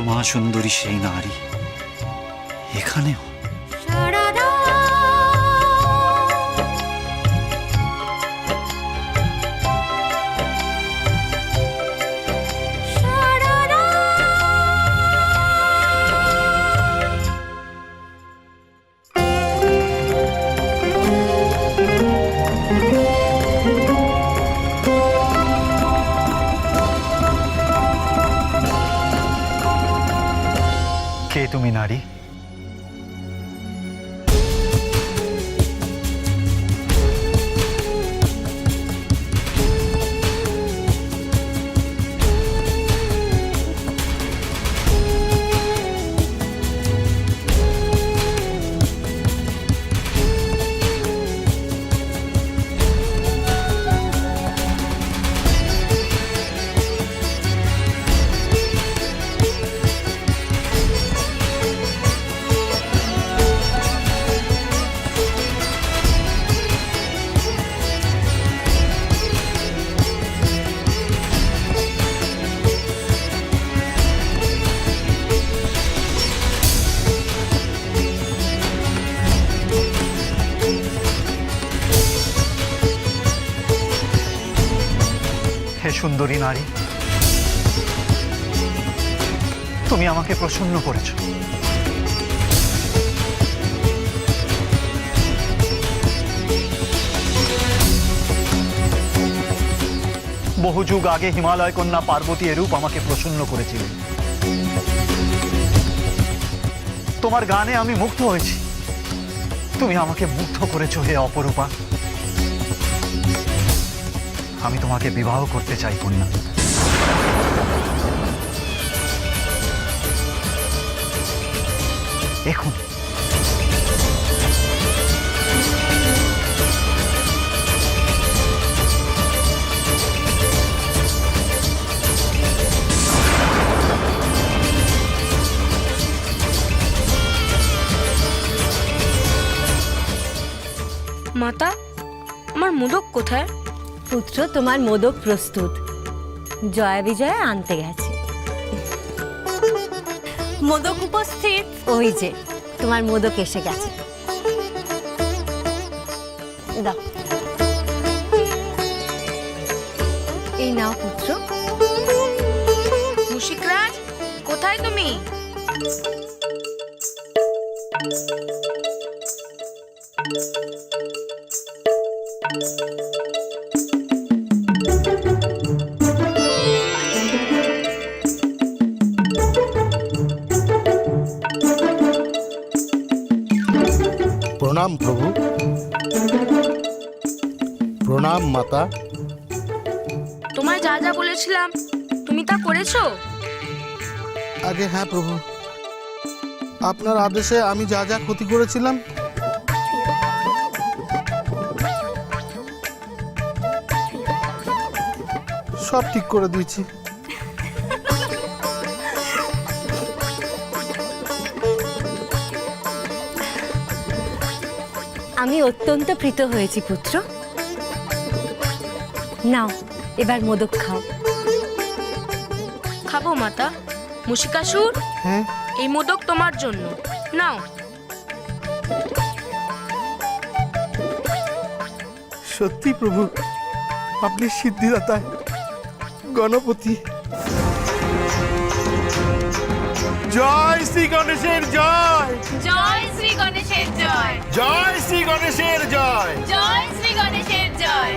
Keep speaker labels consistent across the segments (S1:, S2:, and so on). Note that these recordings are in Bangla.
S1: পরমা সুন্দরী সেই নারী এখানেও। কে তুমি নারী? হে সুন্দরী নারী, তুমি আমাকে প্রসন্ন করেছ। বহু যুগ আগে হিমালয় কন্যা পার্বতী এরূপ আমাকে প্রসন্ন করেছিলেন। তোমার গানে আমি মুগ্ধ হয়েছি, তুমি আমাকে মুগ্ধ করেছ হে অপরূপা। আমি তোমাকে বিবাহ করতে চাই কন্যা। এখন
S2: মাতা, আমার মোদক কোথায়?
S3: পুত্র, তোমার মোদক প্রস্তুত, জয়া বিজয়া আনতে গেছে।
S2: মোদক উপস্থিত।
S3: ওই যে তোমার মোদক এসে গেছে, দাও। এই নাও পুত্র।
S2: মুশিকরাজ, কোথায় তুমি?
S4: প্রণাম প্রভু। প্রণাম মাতা।
S2: তোমায় যা যা বলেছিলাম তুমি তা করেছো?
S4: আগে হ্যাঁ প্রভু, আপনার আদেশে আমি যা যা ক্ষতি করেছিলাম সব ঠিক করে দিয়েছি।
S3: আমি অত্যন্ত প্রীত হয়েছি পুত্র। নাও এবার মোদক খাও।
S2: খাবো মাতা। মুশিকাসুর,
S4: হ্যাঁ,
S2: এই মোদক তোমার জন্য, নাও।
S4: সত্যি প্রভু, আপনি সিদ্ধিদাতা, গণপতি। জয় শ্রী গণেশের জয়।
S2: জয় শ্রী গণেশের জয়।
S4: জয় শ্রী গণেশের জয়।
S2: জয় শ্রী গণেশের জয়।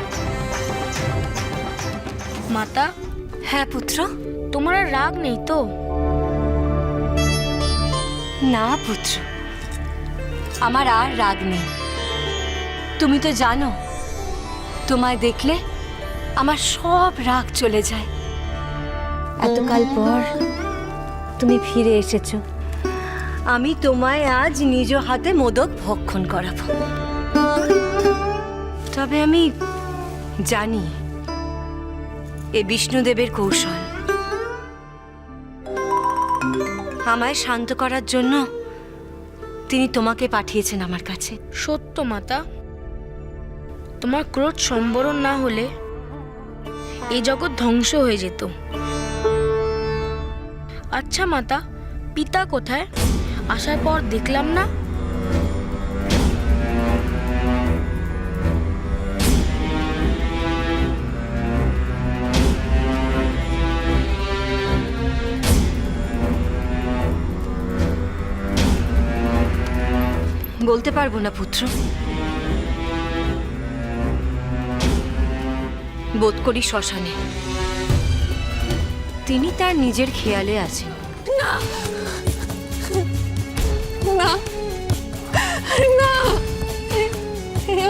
S2: মাতা,
S3: হ্যাঁ পুত্র।
S2: তোমার আর রাগ নেই তো?
S3: না পুত্র, আমার আর রাগ নেই। তুমি তো জানো, তোমায় দেখলে আমার সব রাগ চলে যায়। এতকাল পর তুমি ফিরে এসেছো, আমি তোমায় আজ নিজ হাতে মোদক ভক্ষণ করাবো। তবে আমি জানি এ বিষ্ণুদেবের কৌশল। আমায় শান্ত করার জন্য তিনি তোমাকে পাঠিয়েছেন আমার কাছে।
S2: সত্য মাতা, তোমার ক্রোধ সম্বরণ না হলে এই জগৎ ধ্বংস হয়ে যেত। আচ্ছা মাতা, পিতা কোথায়? আসার পর দেখলাম না।
S3: বলতে পারবো না পুত্র। বোধ করি শ্মশানে। তিনি তার নিজের খেয়ালে আছেন।
S5: না না না,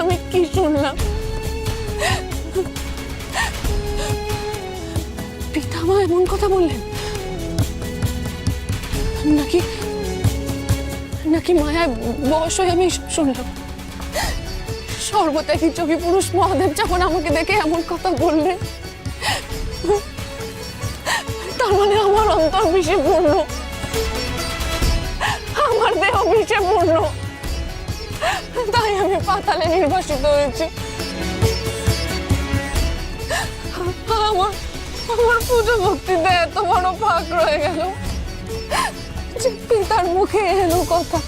S5: আমি কি শুনলাম? পিতা মা এমন কথা বললেন? নাকি নাকি মায়ায় বশ হয়ে আমি এসব শুনলাম? সর্বত্যাগী যোগী পুরুষ মহাদেব যখন আমাকে দেখে এমন কথা বললেন, তার মানে আমার অন্তর বিষে পূর্ণ, আমার দেহ বিষে পূর্ণ, তাই আমি পাতালে নির্বাসিত হয়েছি। আমার আমার পুজো ভক্তিতে এত বড় ফাঁক রয়ে গেল যে পিতার মুখে এলো কথা।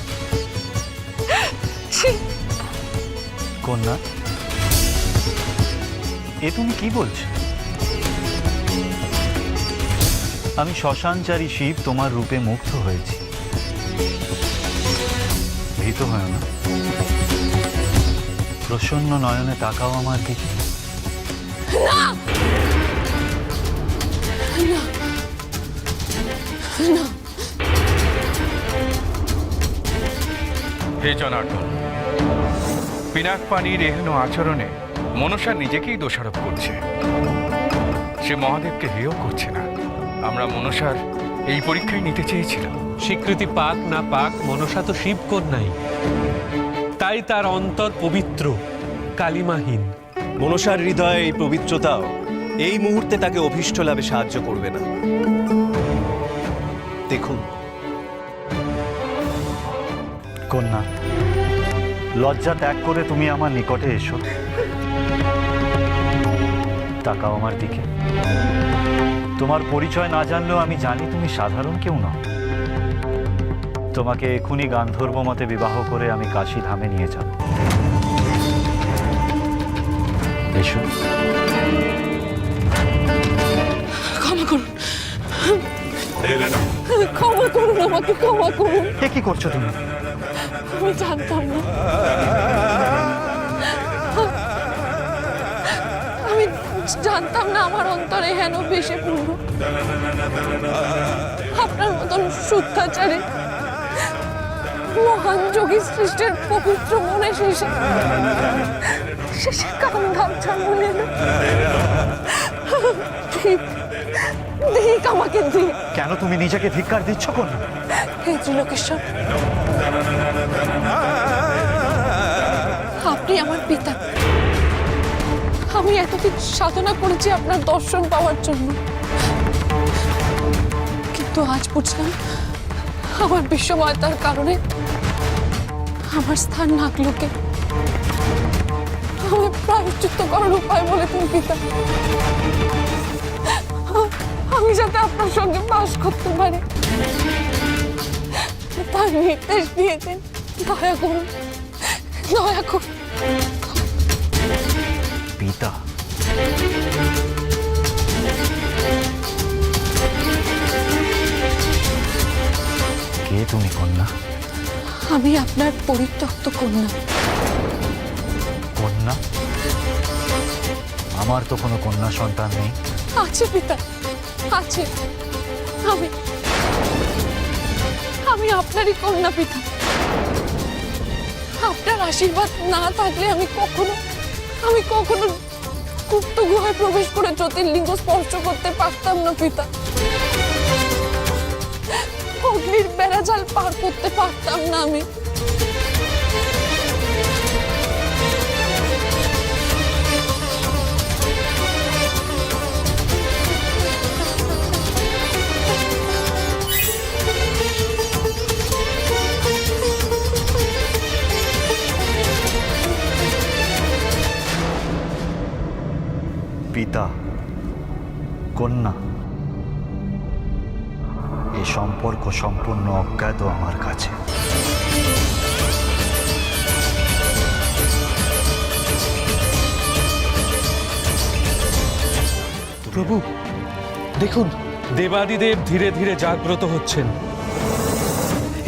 S5: ছি!
S1: কন্যা, এ তুমি কি বলছো? আমি শ্মশানচারী শিব তোমার রূপে মুগ্ধ হয়েছি। ভীত হয় না, প্রসন্ন নয়নে তাকাও আমার দিকে।
S6: হে জনার্দন, পিনাক পানির এহেন আচরণে মনসা নিজেকেই দোষারোপ করছে। সে মহাদেবকে হেয় করছে না। আমরা মনসার এই পরীক্ষায় নিতে চেয়েছিলাম।
S7: স্বীকৃতি পাক না পাক, মনসা তো শিব কন্যাই, তাই তার অন্তর পবিত্র, কালিমাহীন।
S8: মনসার হৃদয়ে এই পবিত্রতাও এই মুহূর্তে তাকে অভীষ্ট লাভে সাহায্য করবে না। দেখুন,
S1: কন্যা, লজ্জা ত্যাগ করে তুমি আমার নিকটে এসো। তাকাও আমার দিকে। তোমার পরিচয় না জানলেও আমি জানি তুমি সাধারণ কেউ নও। তোমাকে এখুনি গান্ধর্ব মতে বিবাহ করে আমি কাশী ধামে নিয়ে যাব। এসো।
S5: ক্ষমা করুন, ক্ষমা করুন, আমাকে ক্ষমা করুন।
S1: এ কি করছো তুমি?
S5: আমি জানতাম না, আমি জানতাম না আমার অন্তরে হেন বেশে পূর্ণ। আপনার মতন শুদ্ধাচারী মহান যোগী সৃষ্টির পবিত্র মনে শেষে শেষে কাম ঘাম ছাড়ুন। দিক আমাকে দিক।
S1: কেন তুমি নিজেকে ধিক্কার দিচ্ছ কন্যা?
S5: হে ত্রিলোকেশ্বর, আপনি আমার পিতা। আমি এতদিন সাধনা করেছি আপনার দর্শন পাওয়ার জন্য, কিন্তু আজ বুঝলাম আমার বিশ্বময়তার কারণে আমার স্থান নাগলোকে। আমি প্রায়শ্চিত্ত করার উপায় বলে তুমি পিতা। আমি যাতে আপনার সঙ্গে বাস করতে পারি তার নির্দেশ দিয়েছেন। দয়া করুন, দয়া করুন।
S1: পিতা, কে তুমি কন্যা?
S5: আমি আপনার পরিত্যক্ত কন্যা।
S1: কন্যা? আমার তো কোনো কন্যা সন্তান নেই।
S5: আছে পিতা, আছে। আমি আমি আপনারই কন্যা পিতা। আপনার আশীর্বাদ না থাকলে আমি কখনো গুপ্ত গুহায় প্রবেশ করে জ্যোতির্লিঙ্গ স্পর্শ করতে পারতাম না পিতা। অগ্নির বেড়াজাল পার করতে পারতাম না আমি।
S1: পিতা, কন্যা, এ সম্পর্ক সম্পূর্ণ অজ্ঞাত আমার কাছে।
S7: প্রভু দেখুন, দেবাদিদেব ধীরে ধীরে জাগ্রত হচ্ছেন।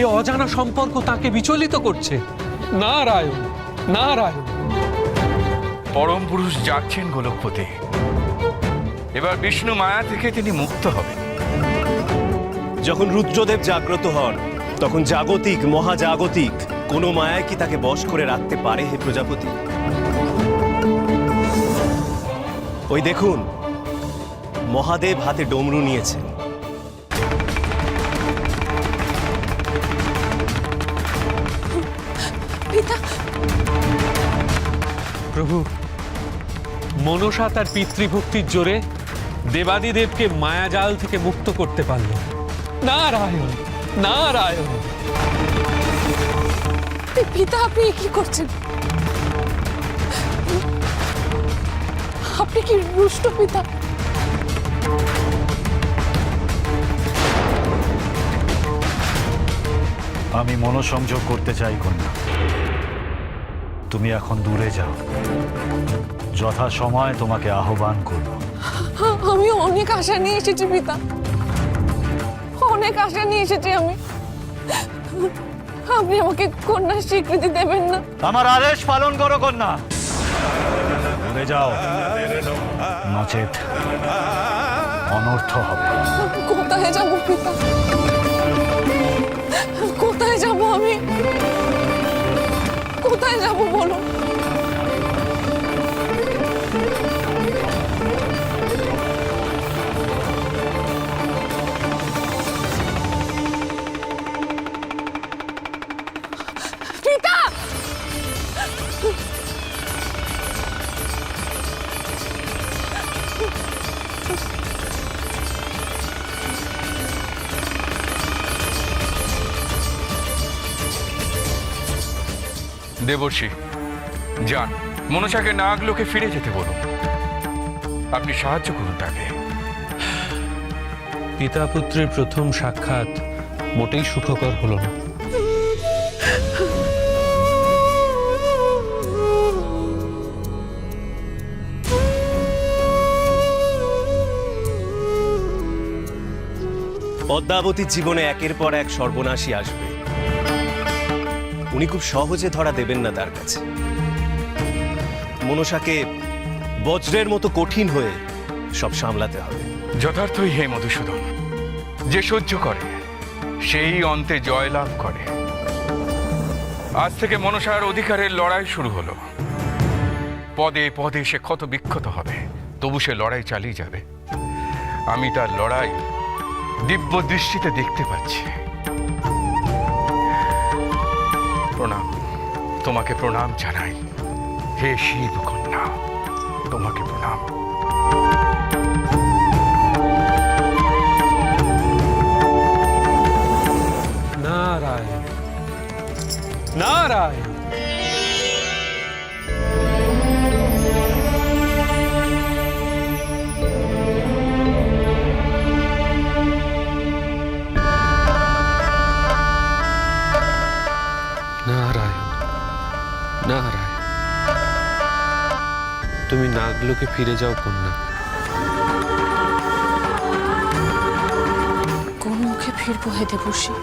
S7: এ অজানা সম্পর্ক তাকে বিচলিত করছে। নারায়ণ নারায়ণ।
S6: পরম পুরুষ যাচ্ছেন গোলকপতি। এবার বিষ্ণু মায়া থেকে তিনি মুক্ত হবেন।
S8: যখন রুদ্রদেব জাগ্রত হন তখন জাগতিক মহাজাগতিক কোনো মায়ায় কি তাকে বশ করে রাখতে পারে হে প্রজাপতি? ওই দেখুন, মহাদেব হাতে ডমরু নিয়েছেন।
S5: পিতা,
S7: প্রভু, মনসা তার পিতৃভক্তির জোরে দেবাদিদেবকে মায়াজাল থেকে মুক্ত করতে পারল। নারায়ণ নারায়ণ।
S5: পিতা আপনি কি করছেন? আপনি কি রুষ্ট পিতা?
S1: আমি মনোসংযোগ করতে চাই কন্যা। তুমি এখন দূরে যাও, যথা সময় তোমাকে আহ্বান করব।
S5: আমি অনেক আশা নিয়ে এসেছি পিতা, অনেক আশা নিয়ে এসেছি আমি। আপনি আমাকে কন্যার স্বীকৃতি দেবেন না?
S1: আমার আদেশ পালন করো কন্যা, দূরে যাও, নচেত অনর্থ হবে।
S5: কোথায় যাব পিতা? কোথায় যাব আমি? কোথায় যাব বলুন? পিতা!
S6: দেবর্ষি যান, মনসাকে নাগলোকে ফিরে যেতে বলুন। আপনি সাহায্য করুন তাকে।
S7: পিতা পুত্রের প্রথম সাক্ষাৎ মোটেই সুখকর হলো না।
S8: পদ্মাবতীর জীবনে একের পর এক সর্বনাশী আসবে। উনি খুব সহজে ধরা দেবেন না তার কাছে। মনসাকে বজ্রের মতো কঠিন হয়ে সব সামলাতে হবে।
S6: যথার্থই হে মধুসূদন, যে সহ্য করে সেই অন্তে জয়লাভ করে। আজ থেকে মনসার অধিকারের লড়াই শুরু হলো। পদে পদে সে ক্ষত বিক্ষত হবে, তবু সে লড়াই চালিয়ে যাবে। আমি তার লড়াই দিব্য দৃষ্টিতে দেখতে পাচ্ছি। প্রণাম, তোমাকে প্রণাম জানাই হে শিব কন্যা, তোমাকে প্রণাম।
S7: নারায়ণ নারায়ণ। নারায়ণ নারায়ণ। তুমি নাগলোকে ফিরে যাও কন্যা।
S5: কোন মুখে ফিরবো হে দেবর্ষি?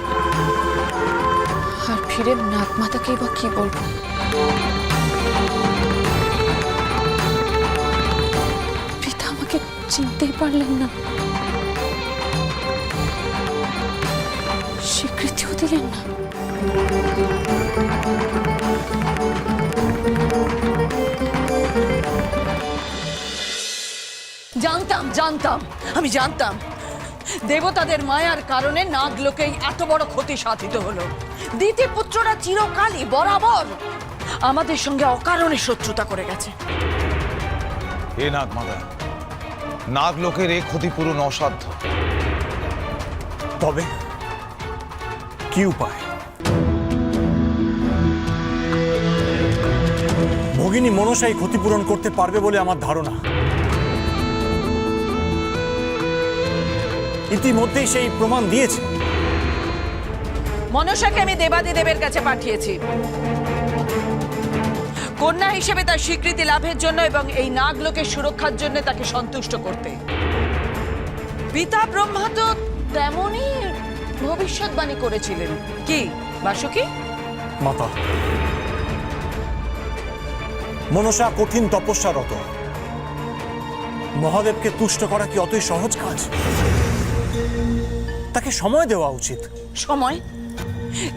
S5: আর ফিরে নাগমাতাকে বা কি বলবো? পিতা আমাকে চিনতেই পারলেন না, স্বীকৃতিও দিলেন না।
S9: জানতাম আমি জানতাম দেবতাদের মায়ার কারণে নাগলোকেই এত বড় ক্ষতি সাধিত হলো। দিতি পুত্ররা চিরকালই বরাবর আমাদের সঙ্গে অকারণে শত্রুতা করে গেছে।
S10: এ নাগমাতা, নাগলোকের এ ক্ষতিপূরণ অসাধ্য। তবে কি উপায়? ভগিনী মনসাই ক্ষতিপূরণ করতে পারবে বলে আমার ধারণা। ইতিমধ্যেই সেই প্রমাণ দিয়েছে।
S9: মনসাকে আমি দেবাদিদেবের কাছে পাঠিয়েছি কন্যা হিসেবে তার স্বীকৃতি লাভের জন্য এবং এই নাগলোকের সুরক্ষার জন্য তাকে সন্তুষ্ট করতে। পিতা ব্রহ্মা তো তেমনই ভবিষ্যৎবাণী করেছিলেন। কি বাসুকি?
S10: মাতা, মনসা কঠিন তপস্যারত। মহাদেবকে তুষ্ট করা কি অতই সহজ কাজ? তাকে সময় দেওয়া উচিত।
S9: সময়?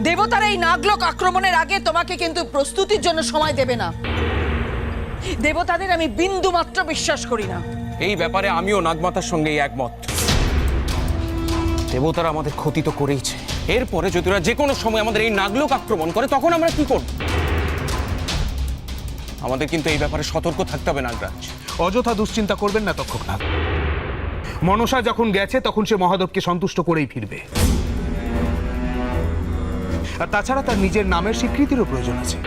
S9: দেবতারা এই নাগলোক আক্রমণের আগে তোমাকে কিন্তু প্রস্তুতির জন্য সময় দেবে না। দেবতাদের আমি বিন্দু মাত্র বিশ্বাস করি না।
S11: এই ব্যাপারে আমিও নাগমাতার সঙ্গেই একমত। দেবতারা আমাদের ক্ষতি তো করেইছে, এরপরে যদি ওরা যে কোনো সময় আমাদের এই নাগলোক আক্রমণ করে তখন আমরা কি করব? আমাদের কিন্তু এই ব্যাপারে সতর্ক থাকতে হবে নাগরাজ।
S12: অযথা দুশ্চিন্তা করবেন না তক্ষকনাথ। মনসা যখন গেছে তখন সে মহাদেবকে সন্তুষ্ট করেই ফিরবে। আর তাছাড়া তার নিজের নামের স্বীকৃতিরও প্রয়োজন আছে।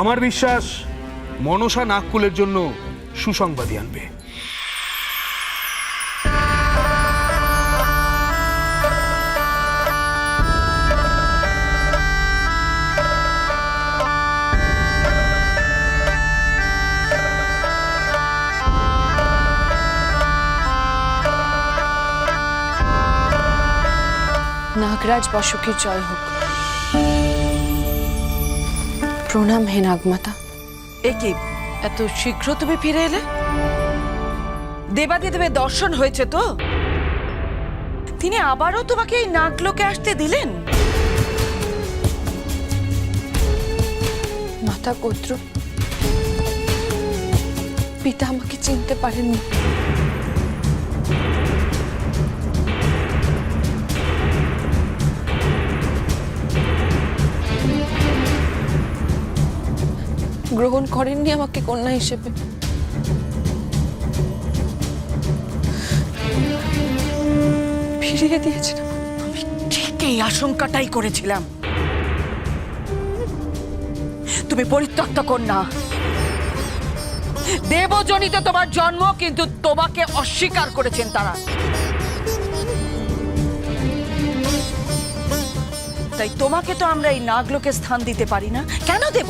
S12: আমার বিশ্বাস মনসা নাগকুলের জন্য সুসংবাদই আনবে।
S5: নাগরাজ বাসুকীর জয় হোক। প্রণাম হে নাগমাতা।
S9: এ কি এত শীঘ্র তুমি ফিরে এলে? দেবাদিদেবের দর্শন হয়েছে তো? তিনি আবারও তোমাকে এই নাগলোকে আসতে দিলেন?
S5: মাতা গোত্র, পিতা আমাকে চিনতে পারেননি। গ্রহণ করেননি আমাকে কন্যা হিসেবে। ফিরিয়ে দিয়েছেন।
S9: আমি ঠিক এই আশঙ্কাটাই করেছিলাম। তুমি পরিত্যক্ত কন্যা, দেবজনিত তোমার জন্ম, কিন্তু তোমাকে অস্বীকার করেছেন তারা। তাই তোমাকে তো আমরা এই নাগলোকে স্থান দিতে পারি না। কেন দেব?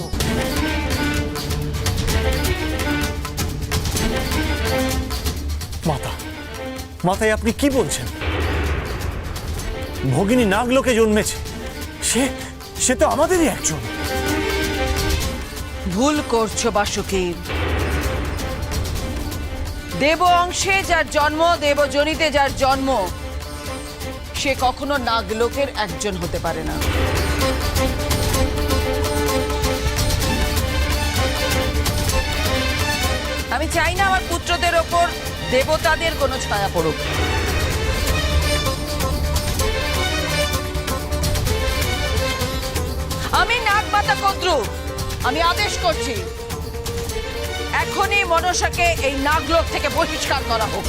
S10: মাতা, মাতাই আপনি কি বলছেন? ভগিনী নাগলোকে জন্মেছে, সে তো আমাদেরই একজন।
S9: ভুল করছো বাসুকী। দেব অংশে যার জন্ম, দেবজনিতে যার জন্ম, সে কখনো নাগলোকের একজন হতে পারে না। আমি চাই না আমার পুত্রদের ওপর দেবতাদের কোনো ছায়া পড়ুক। আমি নাগমাতা কদ্রু, আমি আদেশ করছি এখনই মনসাকে এই নাগলোক থেকে বহিষ্কার করা হোক।